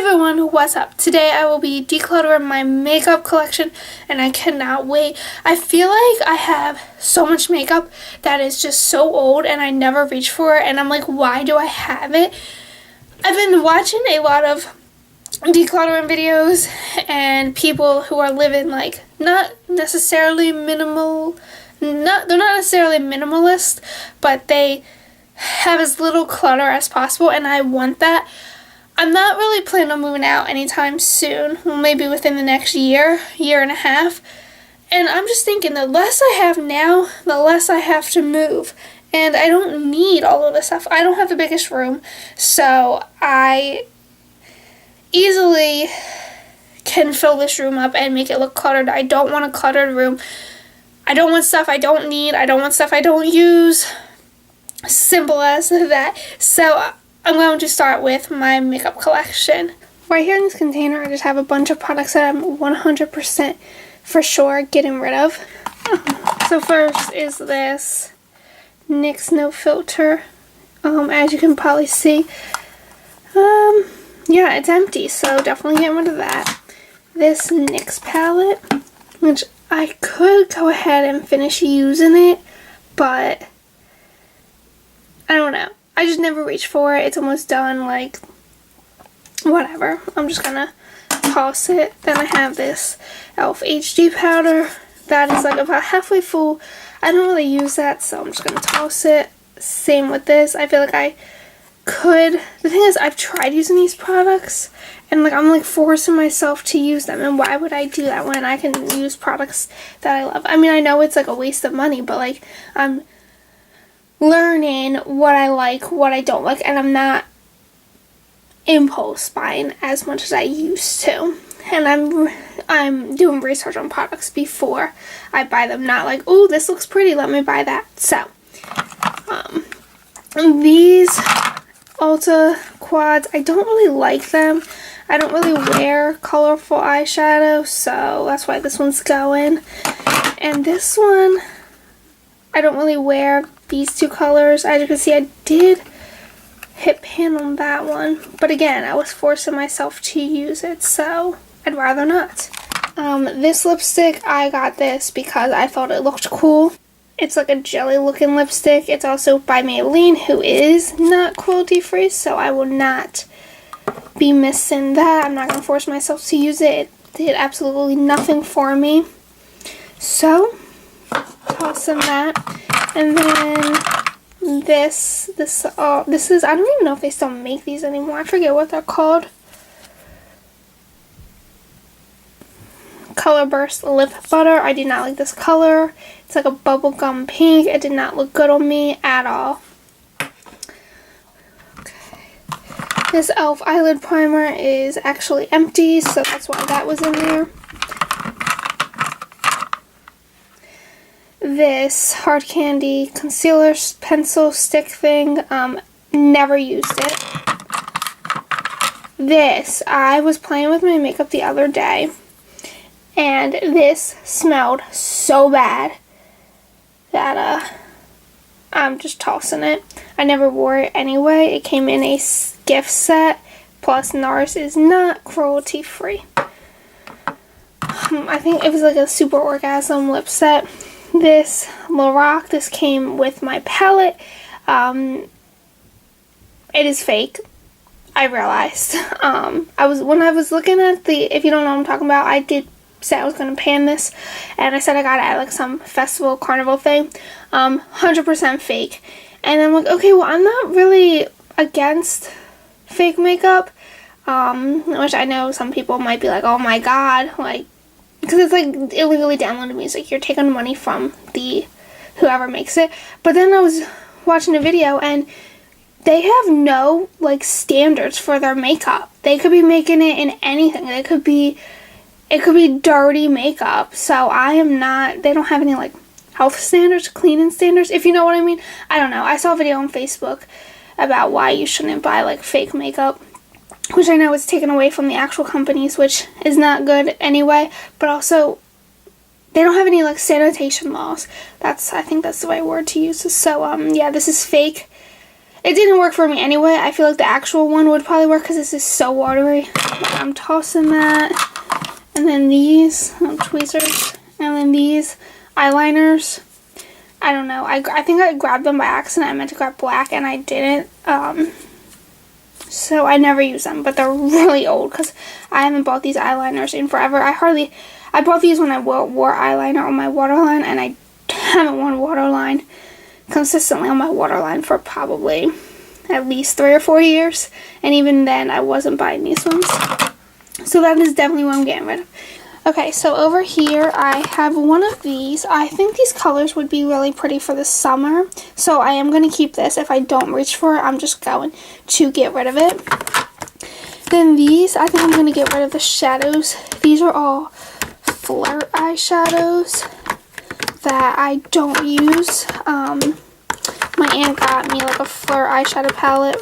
everyone, what's up? Today I will be decluttering my makeup collection and I cannot wait. I feel like I have so much makeup that is just so old and I never reach for it, and I'm like, why do I have it? I've been watching a lot of decluttering videos and people who are living like they're not necessarily minimalist, but they have as little clutter as possible, and I want that. I'm not really planning on moving out anytime soon, maybe within the next year and a half. And I'm just thinking, the less I have now, the less I have to move. And I don't need all of this stuff. I don't have the biggest room, so I easily can fill this room up and make it look cluttered. I don't want a cluttered room. I don't want stuff I don't need. I don't want stuff I don't use. Simple as that. So I'm going to start with my makeup collection. Right here in this container, I just have a bunch of products that I'm 100% for sure getting rid of. So first is this NYX No Filter. As you can probably see, yeah, it's empty, so definitely get rid of that. This NYX palette, which I could go ahead and finish using it, but I don't know. I just never reach for it. It's almost done, like, whatever. I'm just gonna toss it. Then I have this e.l.f. HD powder. That is like about halfway full. I don't really use that, so I'm just gonna toss it. Same with this. I feel like I could. The thing is, I've tried using these products, and like I'm like forcing myself to use them. And why would I do that when I can use products that I love? I mean, I know it's like a waste of money, but like I'm learning what I like, what I don't like, and I'm not impulse buying as much as I used to. And I'm doing research on products before I buy them, not like, oh, this looks pretty, let me buy that. So these Ulta quads, I don't really like them. I don't really wear colorful eyeshadow, so that's why this one's going. And this one, I don't really wear these two colors. As you can see, I did hit pan on that one, but again, I was forcing myself to use it, so I'd rather not. This lipstick, I got this because I thought it looked cool. It's like a jelly looking lipstick. It's also by Maybelline, who is not cruelty free, so I will not be missing that. I'm not going to force myself to use it. It did absolutely nothing for me. So, tossing that. And then this is, I don't even know if they still make these anymore. I forget what they're called. Color Burst Lip Butter. I did not like this color. It's like a bubblegum pink. It did not look good on me at all. Okay. This e.l.f. eyelid primer is actually empty, so that's why that was in there. This Hard Candy concealer pencil stick thing, never used it. This, I was playing with my makeup the other day, and this smelled so bad that I'm just tossing it. I never wore it anyway. It came in a gift set, plus NARS is not cruelty free. I think it was like a Super Orgasm lip set. This Lorac, this came with my palette. It is fake. I realized. When I was looking at if you don't know what I'm talking about, I did say I was going to pan this, and I said I got it at like some festival, carnival thing. 100% fake. And I'm like, okay, well, I'm not really against fake makeup, which I know some people might be like, oh my god, like, because it's like illegally downloaded music. You're taking money from whoever makes it. But then I was watching a video, and they have no like standards for their makeup. They could be making it in anything. It could be dirty makeup. So I am not. They don't have any like health standards, cleaning standards, if you know what I mean. I don't know. I saw a video on Facebook about why you shouldn't buy like fake makeup, which I know is taken away from the actual companies, which is not good anyway, but also they don't have any like sanitation laws. I think that's the right word to use. So yeah, this is fake. It didn't work for me anyway. I feel like the actual one would probably work because this is so watery. I'm tossing that. And then these tweezers. And then these eyeliners. I don't know. I think I grabbed them by accident. I meant to grab black and I didn't. So I never use them. But they're really old because I haven't bought these eyeliners in forever. I bought these when I wore eyeliner on my waterline. And I haven't worn waterline consistently on my waterline for probably at least 3 or 4 years, and even then I wasn't buying these ones, so that is definitely what I'm getting rid of. Okay, so over here I have one of these. I think these colors would be really pretty for the summer, so I am going to keep this. If I don't reach for it, I'm just going to get rid of it. Then these, I think I'm going to get rid of the shadows. These are all Flirt eyeshadows that I don't use. My aunt got me like a Flirt eyeshadow palette.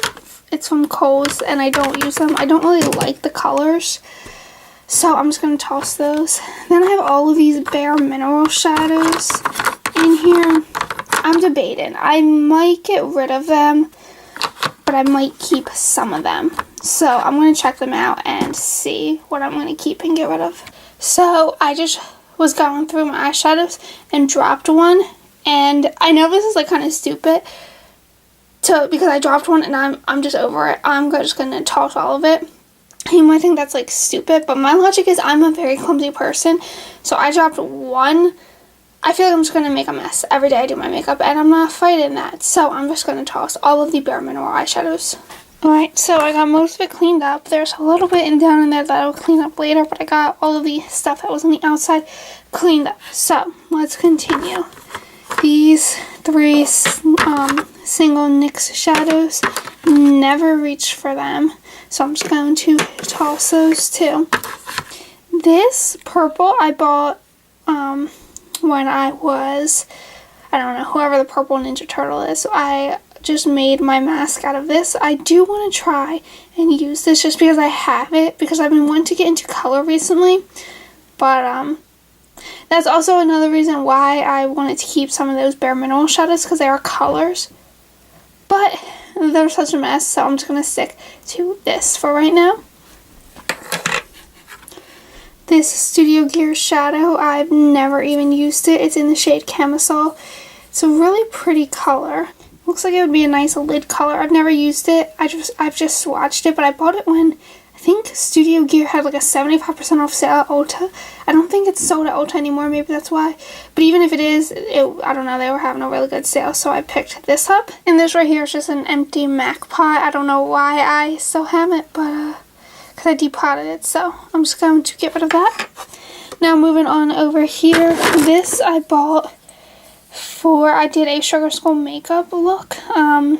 It's from Kohl's and I don't use them. I don't really like the colors, so I'm just going to toss those. Then I have all of these Bare Mineral shadows in here. I'm debating. I might get rid of them, but I might keep some of them. So I'm going to check them out and see what I'm going to keep and get rid of. So I just was going through my eyeshadows and dropped one, and I know this is like kind of stupid because I dropped one and I'm just over it. I'm just gonna toss all of it. You might think that's like stupid, but my logic is I'm a very clumsy person, so I dropped one. I feel like I'm just gonna make a mess every day I do my makeup, and I'm not fighting that, so I'm just gonna toss all of the Bare Mineral eyeshadows. Alright, so I got most of it cleaned up. There's a little bit down in there that I'll clean up later, but I got all of the stuff that was on the outside cleaned up. So, let's continue. These 3 single NYX shadows, never reach for them, so I'm just going to toss those too. This purple I bought when I was, I don't know, whoever the purple Ninja Turtle is. So I just made my mask out of this. I do want to try and use this just because I have it, because I've been wanting to get into color recently, but that's also another reason why I wanted to keep some of those Bare Mineral shadows, because they are colors, but they're such a mess, so I'm just going to stick to this for right now. This Studio Gear shadow, I've never even used it. It's in the shade Camisole. It's a really pretty color. Looks like it would be a nice lid color. I've never used it. I've just swatched it, but I bought it when I think Studio Gear had like a 75% off sale at Ulta. I don't think it's sold at Ulta anymore. Maybe that's why. But even if it is, I don't know. They were having a really good sale, so I picked this up. And this right here is just an empty MAC pot. I don't know why I still have it, but because I depotted it, so I'm just going to get rid of that. Now moving on over here. This I bought for, I did a Sugar Skull makeup look. I'm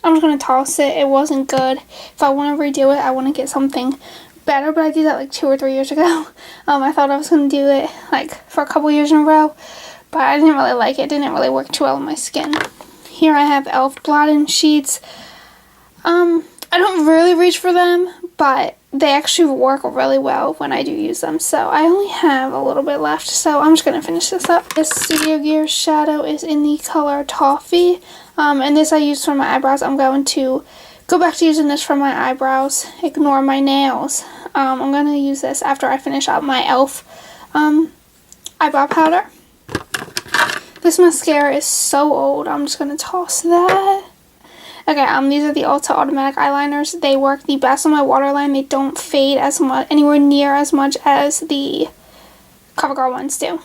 just going to toss it. It wasn't good. If I want to redo it, I want to get something better, but I did that like 2 or 3 years ago. I thought I was going to do it like for a couple years in a row, but I didn't really like it. It didn't really work too well on my skin. Here I have e.l.f. blotting sheets. I don't really reach for them, but they actually work really well when I do use them. So I only have a little bit left, so I'm just going to finish this up. This Studio Gear shadow is in the color Toffee, and this I use for my eyebrows. I'm going to go back to using this for my eyebrows. Ignore my nails. I'm going to use this after I finish out my e.l.f. Eyebrow powder. This mascara is so old. I'm just going to toss that. Okay, these are the Ulta Automatic Eyeliners. They work the best on my waterline. They don't fade as much, anywhere near as much as the CoverGirl ones do.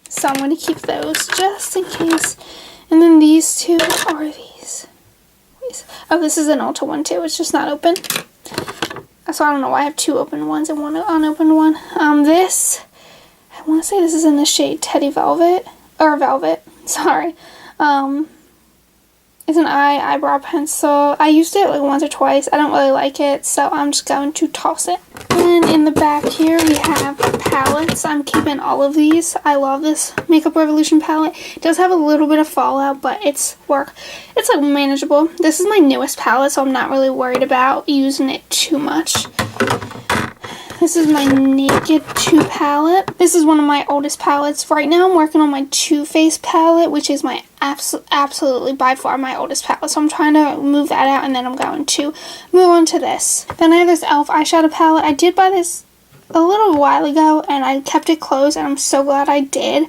So I'm going to keep those just in case. And then these two are these. Oh, this is an Ulta one too. It's just not open. So I don't know why I have 2 open ones and 1 unopened one. This, I want to say this is in the shade Teddy Velvet. Or Velvet, sorry. It's an eyebrow pencil. I used it like once or twice. I don't really like it, so I'm just going to toss it. And in the back here we have palettes. I'm keeping all of these. I love this Makeup Revolution palette. It does have a little bit of fallout, but it's like manageable. This is my newest palette, so I'm not really worried about using it too much. This is my Naked 2 palette. This is one of my oldest palettes. Right now I'm working on my Too Faced palette, which is my absolutely by far my oldest palette. So I'm trying to move that out, and then I'm going to move on to this. Then I have this e.l.f. eyeshadow palette. I did buy this a little while ago, and I kept it closed, and I'm so glad I did.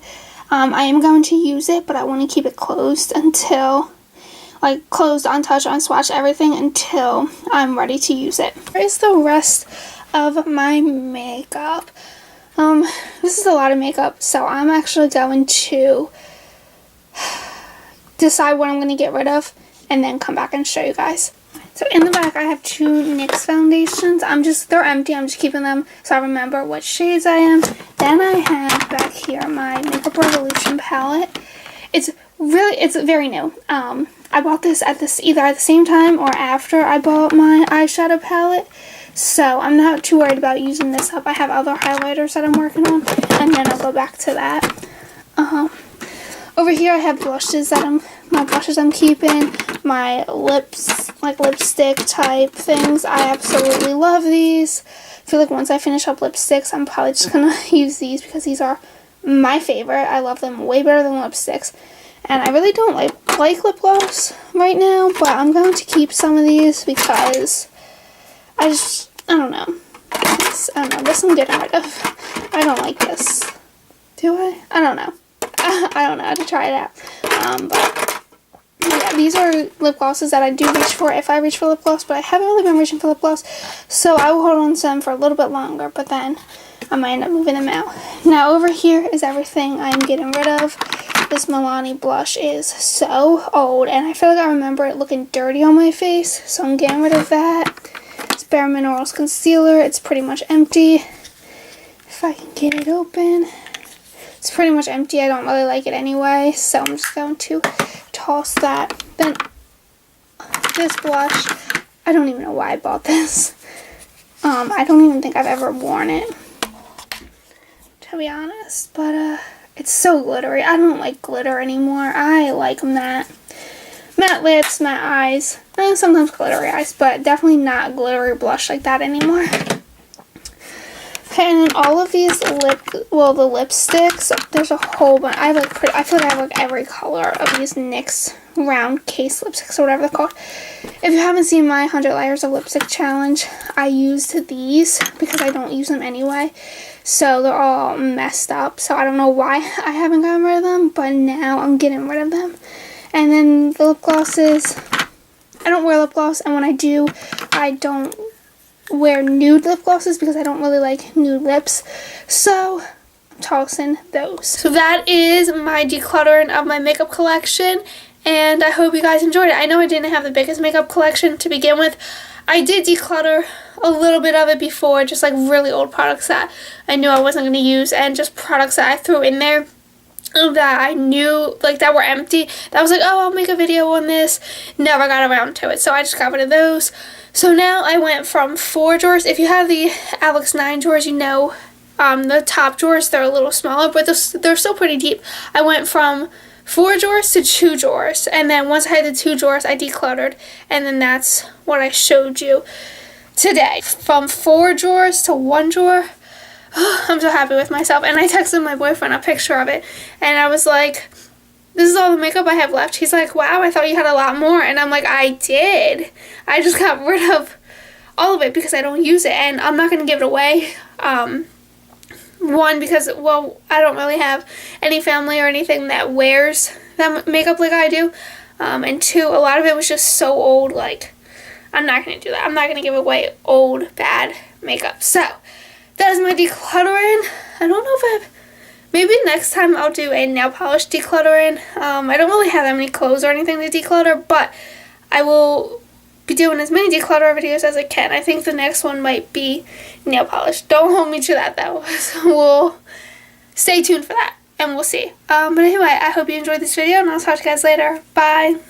I am going to use it, but I want to keep it closed until, like, closed, untouched, unswatched, everything until I'm ready to use it. Here's the rest of my makeup. This is a lot of makeup, so I'm actually going to decide what I'm going to get rid of and then come back and show you guys. So in the back I have 2 NYX foundations. They're empty, I'm just keeping them so I remember what shades I am. Then I have back here my Makeup Revolution palette. It's very new. I bought this either at the same time or after I bought my eyeshadow palette. So I'm not too worried about using this up. I have other highlighters that I'm working on, and then I'll go back to that. Over here I have blushes my blushes I'm keeping, my lips, like lipstick type things. I absolutely love these. I feel like once I finish up lipsticks, I'm probably just gonna use these because these are my favorite. I love them way better than lipsticks. And I really don't like lip gloss right now, but I'm going to keep some of these because I don't know. This I'm getting rid of. I don't like this. Do I? I don't know. I don't know how to try it out. But yeah, these are lip glosses that I do reach for if I reach for lip gloss, but I haven't really been reaching for lip gloss, so I will hold on to them for a little bit longer, but then I might end up moving them out. Now over here is everything I'm getting rid of. This Milani blush is so old, and I feel like I remember it looking dirty on my face, so I'm getting rid of that. It's Bare Minerals concealer. It's pretty much empty. If I can get it open. It's pretty much empty. I don't really like it anyway, so I'm just going to toss that. Then this blush, I don't even know why I bought this. I don't even think I've ever worn it, to be honest, but it's so glittery. I don't like glitter anymore. I like matte lips, matte eyes, and sometimes glittery eyes, but definitely not glittery blush like that anymore. Okay, and then all of these the lipsticks, there's a whole bunch. I feel like I have like every color of these NYX round case lipsticks or whatever they're called. If you haven't seen my 100 layers of lipstick challenge, I used these because I don't use them anyway. So they're all messed up. So I don't know why I haven't gotten rid of them, but now I'm getting rid of them. And then the lip glosses, I don't wear lip gloss, and when I do, I don't wear nude lip glosses because I don't really like nude lips, so I'm tossing those. So that is my decluttering of my makeup collection, and I hope you guys enjoyed it. I know I didn't have the biggest makeup collection to begin with. I did declutter a little bit of it before, just like really old products that I knew I wasn't going to use, and just products that I threw in there that I knew, like, that were empty, that I was like, oh, I'll make a video on this. Never got around to it, so I just got rid of those. So now I went from 4 drawers. If you have the Alex 9 drawers, you know the top drawers, they're a little smaller, but they're still pretty deep. I went from 4 drawers to 2 drawers, and then once I had the 2 drawers, I decluttered, and then that's what I showed you today. From 4 drawers to 1 drawer. I'm so happy with myself. And I texted my boyfriend a picture of it, and I was like, this is all the makeup I have left. He's like, wow, I thought you had a lot more. And I'm like, I did. I just got rid of all of it because I don't use it, and I'm not going to give it away. One, because, well, I don't really have any family or anything that wears that makeup like I do. And 2, a lot of it was just so old, like, I'm not going to do that. I'm not going to give away old, bad makeup. So that is my decluttering. I don't know if maybe next time I'll do a nail polish decluttering. I don't really have that many clothes or anything to declutter, but I will be doing as many declutter videos as I can. I think the next one might be nail polish. Don't hold me to that though. So we'll stay tuned for that, and we'll see. But anyway, I hope you enjoyed this video, and I'll talk to you guys later. Bye.